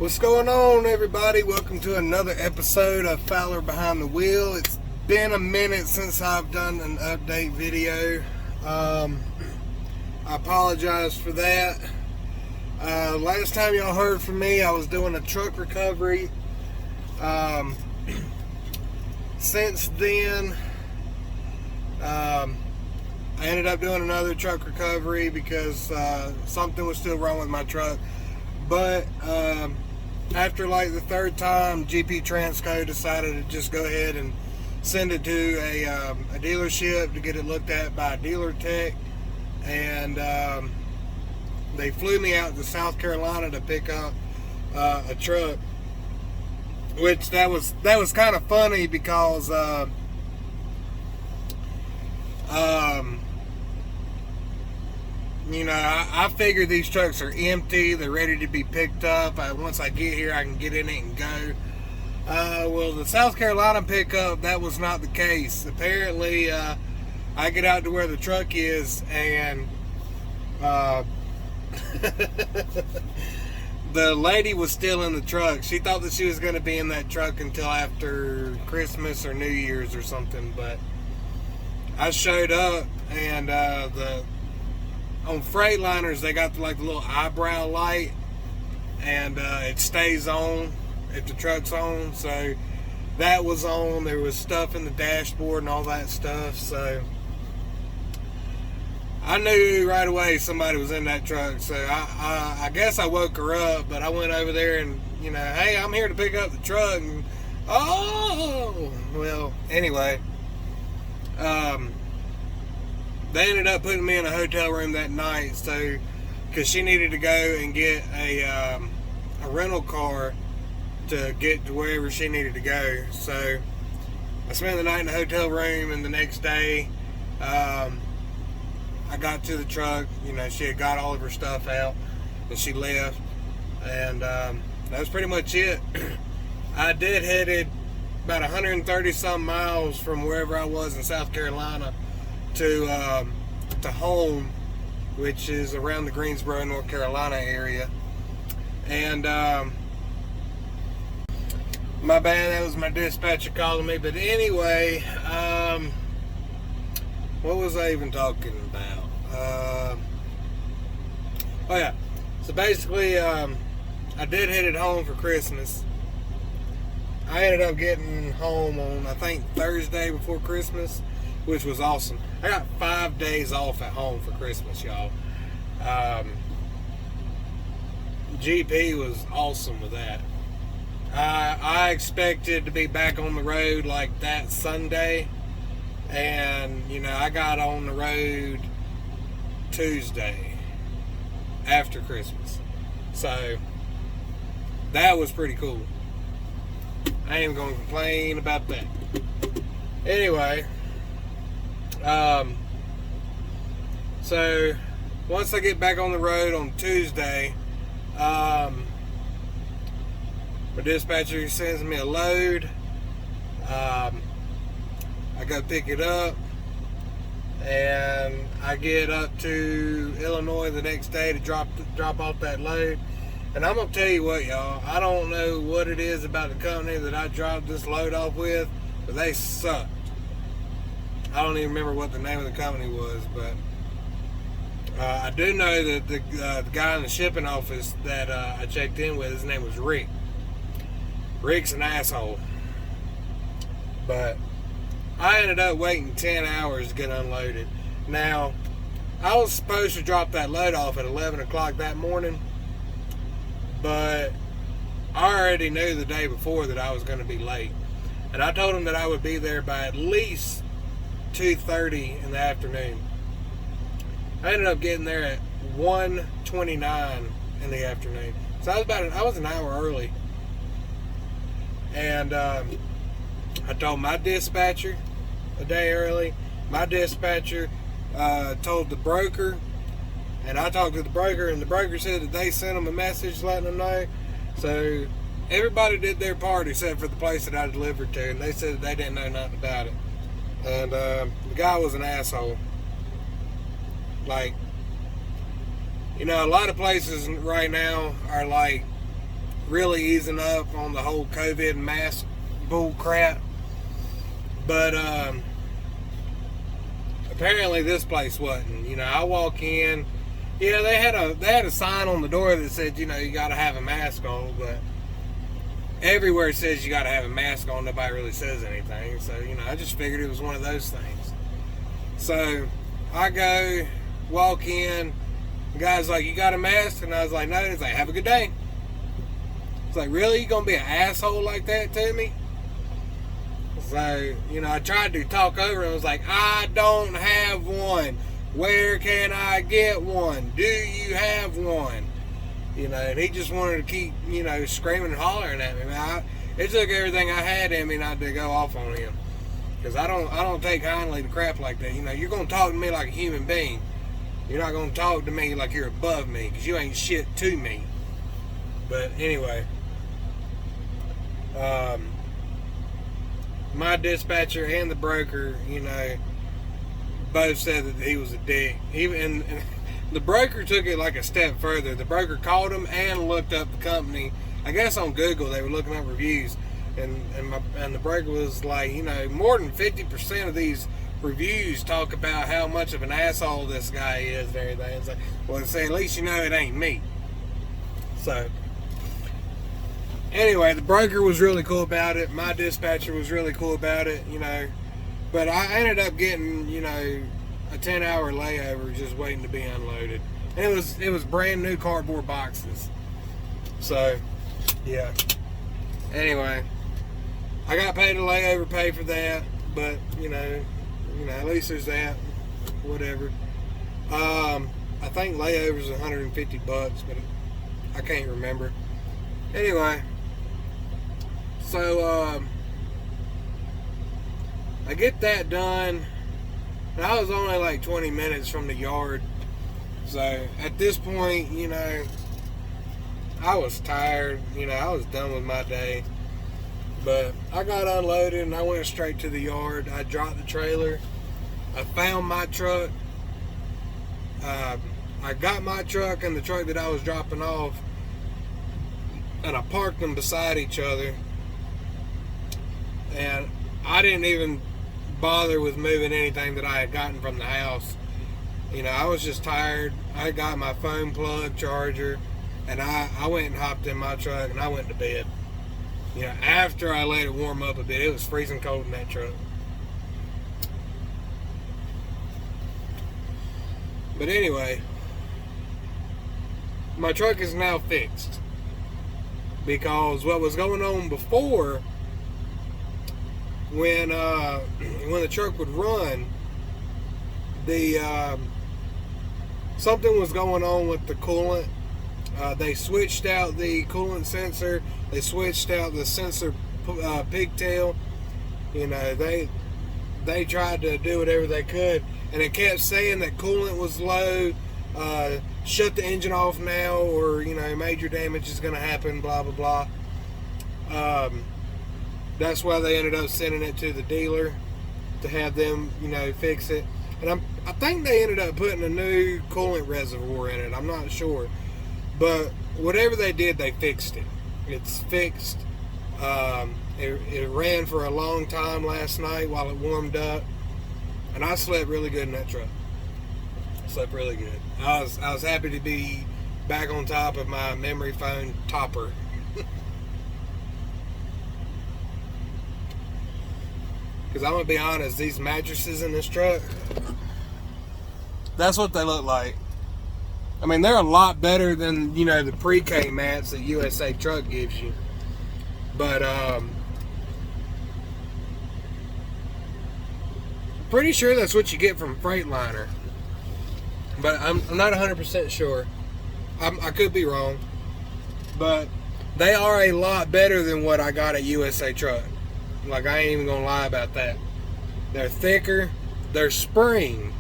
What's going on, everybody? Welcome to another episode of Fowler Behind the Wheel. It's been a minute since I've done an update video. I apologize for that. Last time y'all heard from me, I was doing a truck recovery. Since then, I ended up doing another truck recovery because something was still wrong with my truck. But after like the third time, GP TransCo decided to just go ahead and send it to a dealership to get it looked at by a dealer tech. And they flew me out to South Carolina to pick up a truck, which that was kind of funny because you know, I figure these trucks are empty. They're ready to be picked up. Once I get here, I can get in it and go. Well, the South Carolina pickup, that was not the case. Apparently, I get out to where the truck is, and the lady was still in the truck. She thought that she was going to be in that truck until after Christmas or New Year's or something. But I showed up, and on Freightliners, they got like the little eyebrow light, and it stays on if the truck's on. So that was on. There was stuff in the dashboard and all that stuff. So I knew right away somebody was in that truck. So I guess I woke her up, but I went over there and, you know, hey, I'm here to pick up the truck. And, oh, well, anyway. They ended up putting me in a hotel room that night, so because she needed to go and get a rental car to get to wherever she needed to go. So I spent the night in the hotel room, and the next day I got to the truck. You know, she had got all of her stuff out, and she left, and that was pretty much it. I did headed about 130 some miles from wherever I was in South Carolina to home, which is around the Greensboro, North Carolina area. And my bad, that was my dispatcher calling me. But anyway, what was I even talking about? Oh yeah, so basically I did head it home for Christmas. I ended up getting home on, I think, Thursday before Christmas, which was awesome. I got 5 days off at home for Christmas, y'all. GP was awesome with that. I expected to be back on the road like that Sunday, and, you know, I got on the road Tuesday after Christmas. So that was pretty cool. I ain't gonna complain about that. Anyway, so once I get back on the road on Tuesday, my dispatcher sends me a load. I go pick it up, and I get up to Illinois the next day to drop off that load. And I'm gonna tell you what, y'all, I don't know what it is about the company that I dropped this load off with, but they sucked. I don't even remember what the name of the company was, but I do know that the guy in the shipping office that I checked in with, his name was Rick. Rick's an asshole. But I ended up waiting 10 hours to get unloaded. Now, I was supposed to drop that load off at 11 o'clock that morning, but I already knew the day before that I was going to be late. And I told him that I would be there by at least 2:30 in the afternoon. I ended up getting there at 1:29 in the afternoon. So I was an hour early. And I told my dispatcher a day early. My dispatcher told the broker, and I talked to the broker, and the broker said that they sent them a message letting them know. So everybody did their part except for the place that I delivered to, and they said that they didn't know nothing about it. And the guy was an asshole. Like, you know, a lot of places right now are like really easing up on the whole COVID mask bull crap. But apparently this place wasn't. You know, I walk in, yeah, they had a sign on the door that said, you know, you got to have a mask on, but everywhere it says you got to have a mask on, nobody really says anything. So, you know, I just figured it was one of those things. So I go, walk in, the guy's like, you got a mask? And I was like, no. He's like, have a good day. It's like, really? You gonna be an asshole like that to me? So, you know, I tried to talk over him. I was like, I don't have one. Where can I get one? Do you have one? You know, and he just wanted to keep, you know, screaming and hollering at me. Man, it took everything I had in me not to go off on him. Because I don't take kindly to crap like that. You know, you're going to talk to me like a human being. You're not going to talk to me like you're above me, because you ain't shit to me. But anyway, my dispatcher and the broker, you know, both said that he was a dick. And the broker took it like a step further. The broker called him and looked up the company. I guess on Google they were looking up reviews. And the broker was like, you know, more than 50% of these reviews talk about how much of an asshole this guy is and everything. It's like, well, say, at least you know it ain't me. So, anyway, the broker was really cool about it. My dispatcher was really cool about it, you know. But I ended up getting, you know, a 10-hour layover just waiting to be unloaded. And it was brand new cardboard boxes. So, yeah. Anyway, I got paid a layover pay for that, but you know, at least there's that. Whatever. I think layover's $150, but I can't remember. Anyway, so I get that done. And I was only like 20 minutes from the yard, so at this point, you know, I was tired. You know, I was done with my day. But I got unloaded and I went straight to the yard. I dropped the trailer. I found my truck. I got my truck and the truck that I was dropping off, and I parked them beside each other. And I didn't even bother with moving anything that I had gotten from the house. You know, I was just tired. I got my phone plug, charger, and I went and hopped in my truck and I went to bed. You know, after I let it warm up a bit, it was freezing cold in that truck. But anyway, my truck is now fixed. Because what was going on before, when the truck would run, something was going on with the coolant. They switched out the coolant sensor. They switched out the sensor pigtail. You know, they tried to do whatever they could, and it kept saying that coolant was low. Shut the engine off now, or you know, major damage is going to happen. Blah blah blah. That's why they ended up sending it to the dealer to have them, you know, fix it. And I think they ended up putting a new coolant reservoir in it. I'm not sure. But whatever they did, they fixed it. It's fixed. It ran for a long time last night while it warmed up. And I slept really good in that truck. Slept really good. I was happy to be back on top of my memory foam topper. Because I'm going to be honest, these mattresses in this truck, that's what they look like. I mean, they're a lot better than, you know, the pre-K mats that USA Truck gives you. But, pretty sure that's what you get from Freightliner. But I'm not 100% sure. I could be wrong. But they are a lot better than what I got at USA Truck. Like, I ain't even gonna lie about that. They're thicker. They're spring.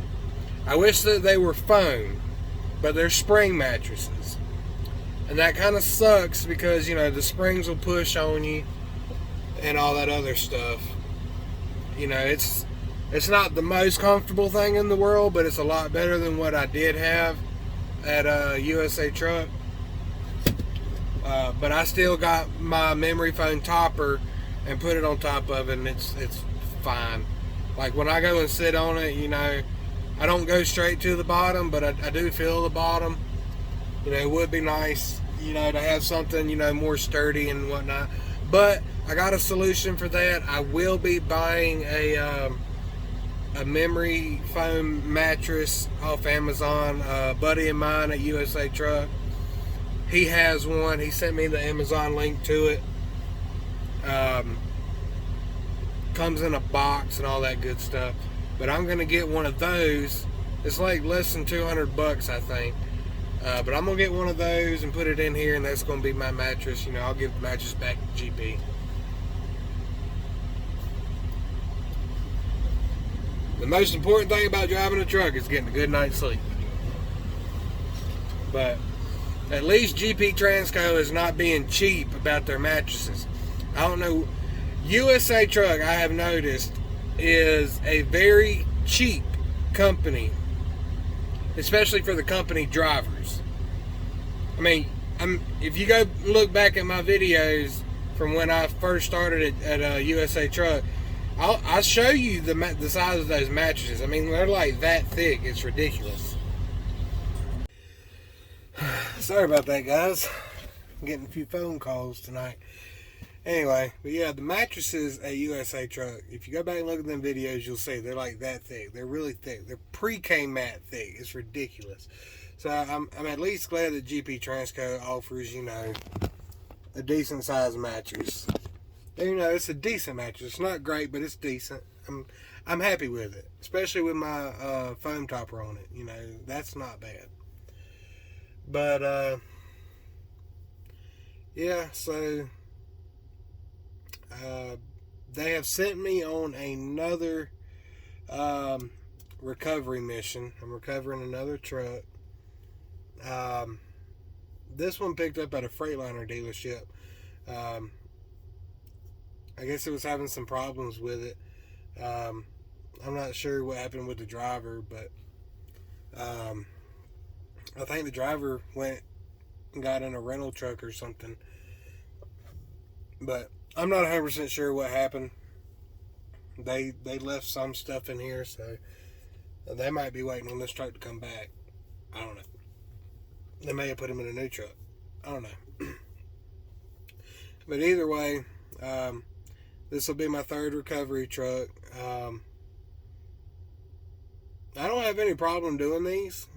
I wish that they were foam, but they're spring mattresses. And that kind of sucks because, you know, the springs will push on you and all that other stuff. You know, it's not the most comfortable thing in the world, but it's a lot better than what I did have at USA Truck. But I still got my memory foam topper and put it on top of it, and it's fine. Like when I go and sit on it, you know, I don't go straight to the bottom, but I do feel the bottom. You know, it would be nice, you know, to have something, you know, more sturdy and whatnot. But I got a solution for that. I will be buying a memory foam mattress off Amazon. A buddy of mine at USA Truck, he has one. He sent me the Amazon link to it. Comes in a box and all that good stuff. But I'm gonna get one of those. It's like less than $200, I think. But I'm gonna get one of those and put it in here, and that's gonna be my mattress. You know, I'll give the mattress back to GP. The most important thing about driving a truck is getting a good night's sleep. But at least GP TransCo is not being cheap about their mattresses. I don't know. USA Truck, I have noticed, is a very cheap company, especially for the company drivers. I mean, if you go look back at my videos from when I first started at USA Truck, I'll show you the size of those mattresses. I mean, they're like that thick. It's ridiculous. Sorry about that, guys. I'm getting a few phone calls tonight. Anyway, but yeah, the mattresses at USA Truck, if you go back and look at them videos, you'll see they're like that thick. They're really thick. They're pre-K mat thick. It's ridiculous. So I'm at least glad that GP TransCo offers, you know, a decent sized mattress. You know, it's a decent mattress. It's not great, but it's decent. I'm happy with it, especially with my foam topper on it. You know, that's not bad. But yeah, so they have sent me on another recovery mission. I'm recovering another truck. This one picked up at a Freightliner dealership. I guess it was having some problems with it. I'm not sure what happened with the driver, but I think the driver went and got in a rental truck or something. But I'm not 100% sure what happened. They left some stuff in here, so they might be waiting on this truck to come back. I don't know. They may have put him in a new truck. I don't know. But either way, this will be my third recovery truck. I don't have any problem doing these.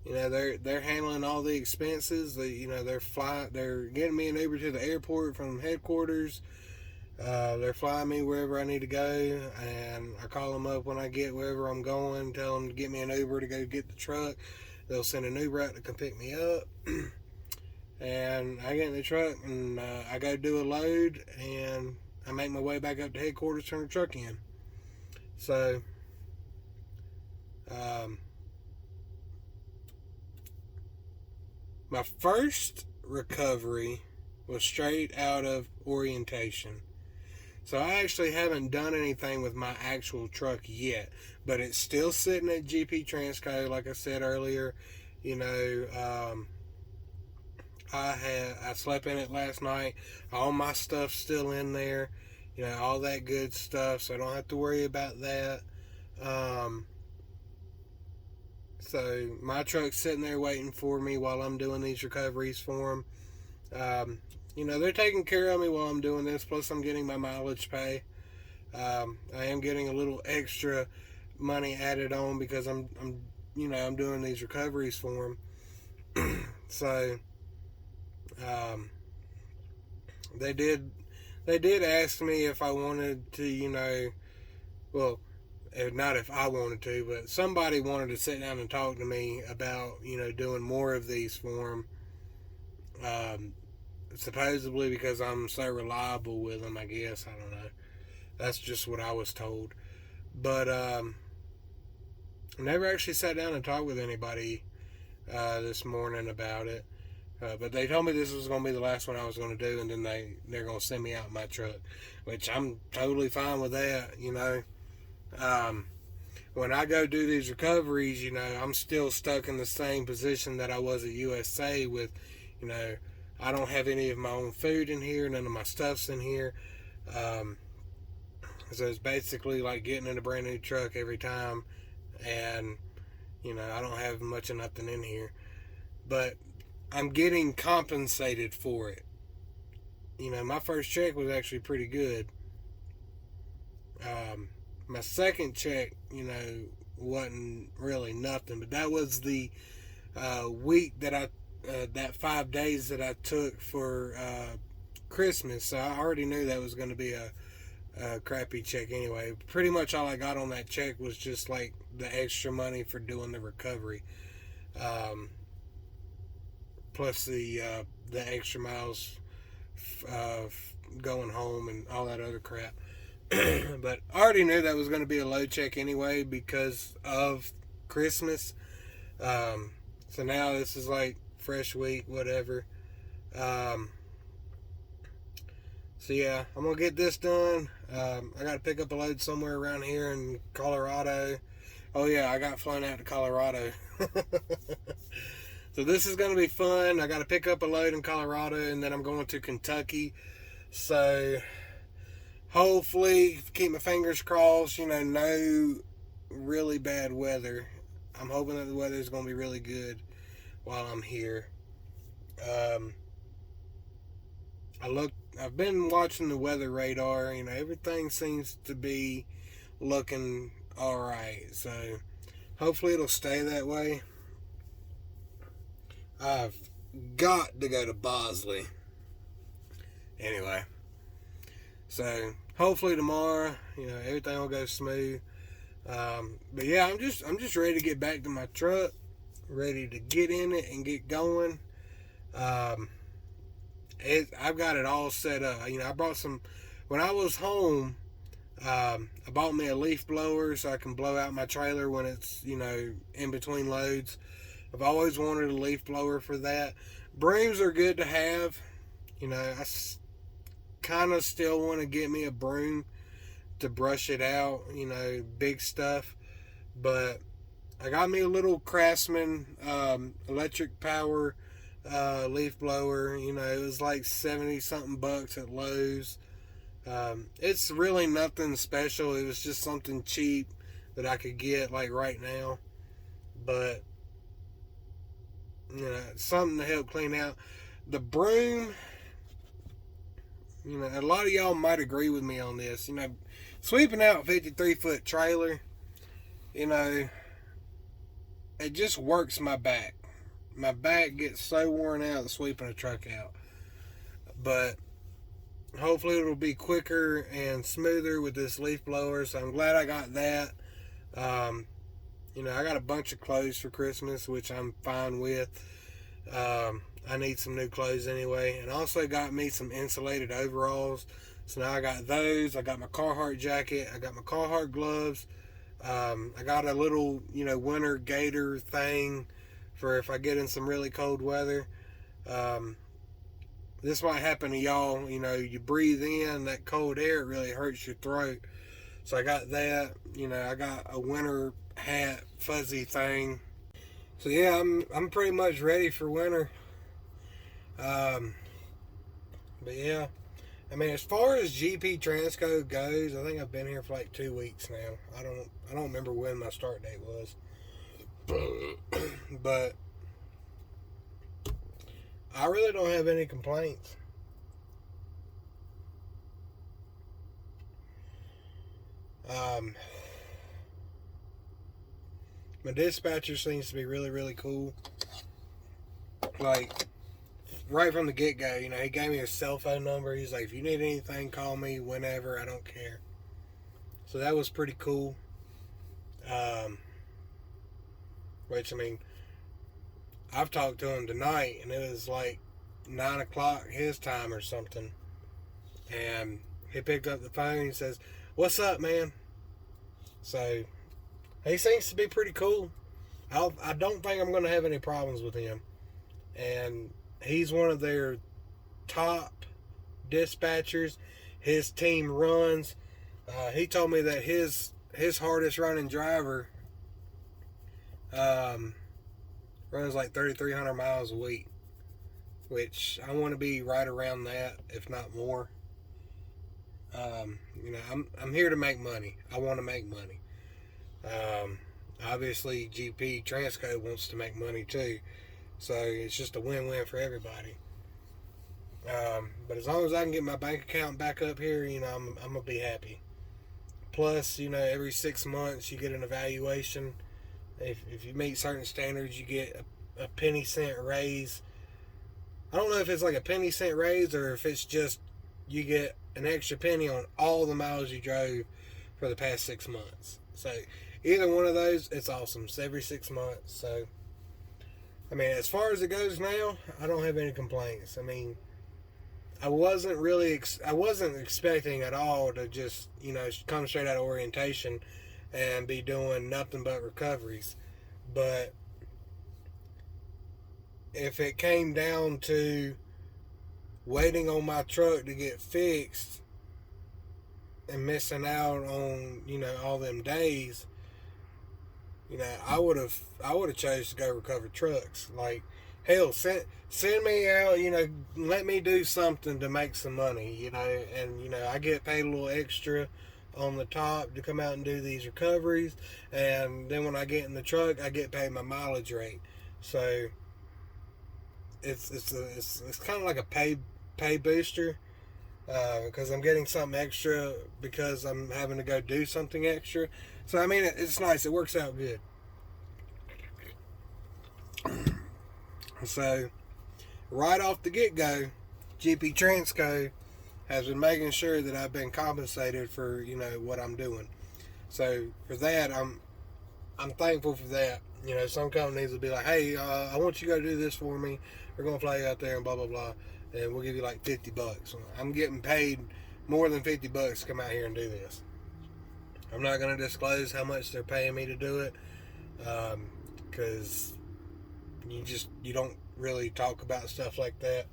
You know, they're handling all the expenses. They're getting me an Uber to the airport from headquarters. They're flying me wherever I need to go, and I call them up when I get wherever I'm going, tell them to get me an Uber to go get the truck. They'll send an Uber out to come pick me up, and I get in the truck, and I go do a load, and I make my way back up to headquarters, turn the truck in. So, my first recovery was straight out of orientation. So I actually haven't done anything with my actual truck yet, but it's still sitting at GP TransCo, like I said earlier. You know, I slept in it last night. All my stuff's still in there. You know, all that good stuff, so I don't have to worry about that. So my truck's sitting there waiting for me while I'm doing these recoveries for them. You know, they're taking care of me while I'm doing this, plus I'm getting my mileage pay. I am getting a little extra money added on because I'm doing these recoveries for them. So, they did ask me if I wanted to, you know, well, not if I wanted to, but somebody wanted to sit down and talk to me about, you know, doing more of these for them. Supposedly because I'm so reliable with them, I guess. I don't know. That's just what I was told. But I never actually sat down and talked with anybody this morning about it. But they told me this was going to be the last one I was going to do, and then they're going to send me out in my truck, which I'm totally fine with that, you know. When I go do these recoveries, you know, I'm still stuck in the same position that I was at USA with, You know, I don't have any of my own food in here. None of my stuff's in here. Um, so it's basically like getting in a brand new truck every time. And, you know, I don't have much of nothing in here. But I'm getting compensated for it. You know, my first check was actually pretty good. My second check, you know, wasn't really nothing. But that was the week that 5 days that I took for Christmas. So I already knew that was going to be a crappy check anyway. Pretty much all I got on that check was just like the extra money for doing the recovery, plus the extra miles going home and all that other crap. But I already knew that was going to be a low check anyway because of Christmas. So now this is like fresh week, whatever. So yeah, I'm gonna get this done. I got to pick up a load somewhere around here in Colorado. Oh yeah, I got flown out to Colorado. So this is gonna be fun. I got to pick up a load in Colorado, and then I'm going to Kentucky. So hopefully, keep my fingers crossed. You know, no really bad weather. I'm hoping that the weather is gonna be really good while I'm here. I've been watching the weather radar. You know, everything seems to be looking all right. So hopefully it'll stay that way. I've got to go to Bosley. Anyway, so hopefully tomorrow, you know, everything will go smooth. But yeah, I'm just ready to get back to my truck, ready to get in it and get going. I've got it all set up. You know, I brought some when I was home. I bought me a leaf blower so I can blow out my trailer when it's, you know, in between loads. I've always wanted a leaf blower for that. Brooms are good to have. You know, I kind of still want to get me a broom to brush it out, you know, big stuff. But I got me a little Craftsman electric power leaf blower. You know, it was like 70 something bucks at Lowe's. It's really nothing special. It was just something cheap that I could get like right now. But, you know, something to help clean out. The broom, you know, a lot of y'all might agree with me on this. You know, sweeping out a 53-foot trailer, you know, it just works my back. My back gets so worn out sweeping a truck out. But hopefully it'll be quicker and smoother with this leaf blower. So I'm glad I got that. You know, I got a bunch of clothes for Christmas, which I'm fine with. I need some new clothes anyway. And also got me some insulated overalls. So now I got those. I got my Carhartt jacket. I got my Carhartt gloves. I got a little, you know, winter gaiter thing for if I get in some really cold weather. This might happen to y'all. You know, you breathe in that cold air, it really hurts your throat. So I got that. You know, I got a winter hat, fuzzy thing. So yeah, I'm pretty much ready for winter. But yeah, I mean, as far as GP TransCo goes, I think I've been here for like 2 weeks now. I don't remember when my start date was, but I really don't have any complaints. My dispatcher seems to be really, really cool. Like, right from the get-go, you know, he gave me his cell phone number. He's like, if you need anything, call me whenever. I don't care. So that was pretty cool. Which, I mean, I've talked to him tonight, and it was like 9 o'clock his time or something. And he picked up the phone and he says, "What's up, man?" So he seems to be pretty cool. I don't think I'm going to have any problems with him. And he's one of their top dispatchers. His team runs. He told me that his hardest running driver runs like 3,300 miles a week. which I want to be right around that, if not more. You know, I'm here to make money. I want to make money. Um, Obviously, GP TransCo wants to make money too, so it's just a win-win for everybody. But as long as I can get my bank account back up here, you know, I'm gonna be happy. Plus, you know, every 6 months you get an evaluation. If you meet certain standards, you get a penny cent raise. I don't know if it's like a penny cent raise or if it's just you get an extra penny on all the miles you drove for the past 6 months. So either one of those, it's awesome. It's every 6 months. So I mean, as far as it goes now, I don't have any complaints. I mean, I wasn't expecting at all to just, you know, come straight out of orientation and be doing nothing but recoveries. But if it came down to waiting on my truck to get fixed and missing out on, you know, all them days, you know, I would have chose to go recover trucks. Like, hell, send me out, you know, let me do something to make some money, you know, and, you know, I get paid a little extra on the top to come out and do these recoveries, and then when I get in the truck, I get paid my mileage rate. So it's kind of like a pay booster, because I'm getting something extra because I'm having to go do something extra. So I mean, it's nice. It works out good. So right off the get-go, GP TransCo has been making sure that I've been compensated for, you know, what I'm doing. So for that, I'm thankful for that. You know, some companies will be like, hey, I want you to go do this for me. We're going to fly you out there and blah, blah, blah. And we'll give you like $50. I'm getting paid more than $50 to come out here and do this. I'm not going to disclose how much they're paying me to do it, because you don't really talk about stuff like that.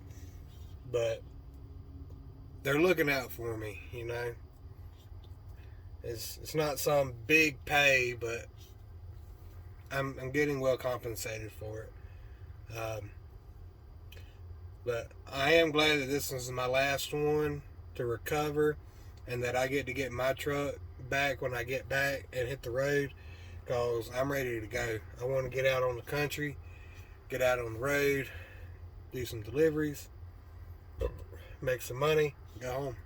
But they're looking out for me, you know. It's not some big pay, but I'm getting well compensated for it. But I am glad that this is my last one to recover, and that I get my truck back when I get back and hit the road, because I'm ready to go. I want to get out on the country, get out on the road, do some deliveries, make some money, go home.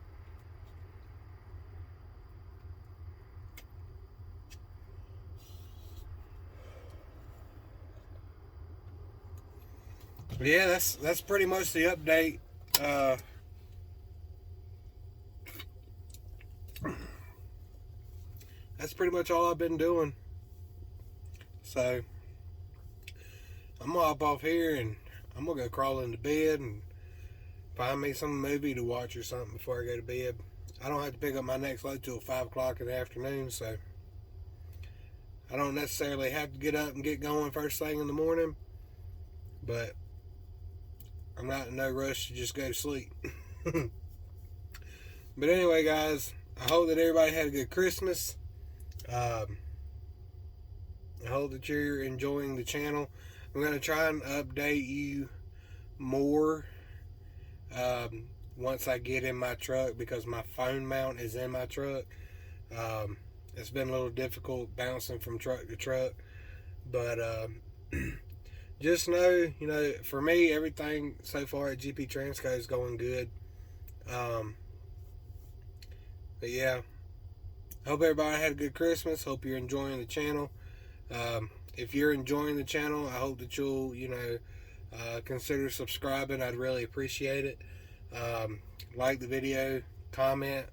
But yeah, that's pretty much the update. That's pretty much all I've been doing. So I'm gonna hop off here and I'm gonna go crawl into bed and find me some movie to watch or something before I go to bed. I don't have to pick up my next load till 5 o'clock in the afternoon, so I don't necessarily have to get up and get going first thing in the morning, but I'm not in no rush to just go to sleep. But anyway, guys, I hope that everybody had a good Christmas. I hope that you're enjoying the channel. I'm going to try and update you more once I get in my truck, because my phone mount is in my truck. It's been a little difficult bouncing from truck to truck, but just know, you know, for me, everything so far at GP TransCo is going good. But yeah, hope everybody had a good Christmas. Hope you're enjoying the channel. If you're enjoying the channel, I hope that you'll, you know, consider subscribing. I'd really appreciate it. Like the video, comment.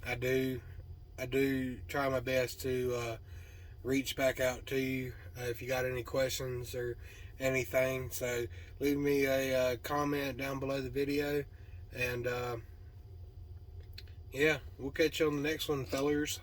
I do try my best to reach back out to you if you got any questions or anything. So leave me a comment down below the video, and yeah, we'll catch you on the next one, fellers.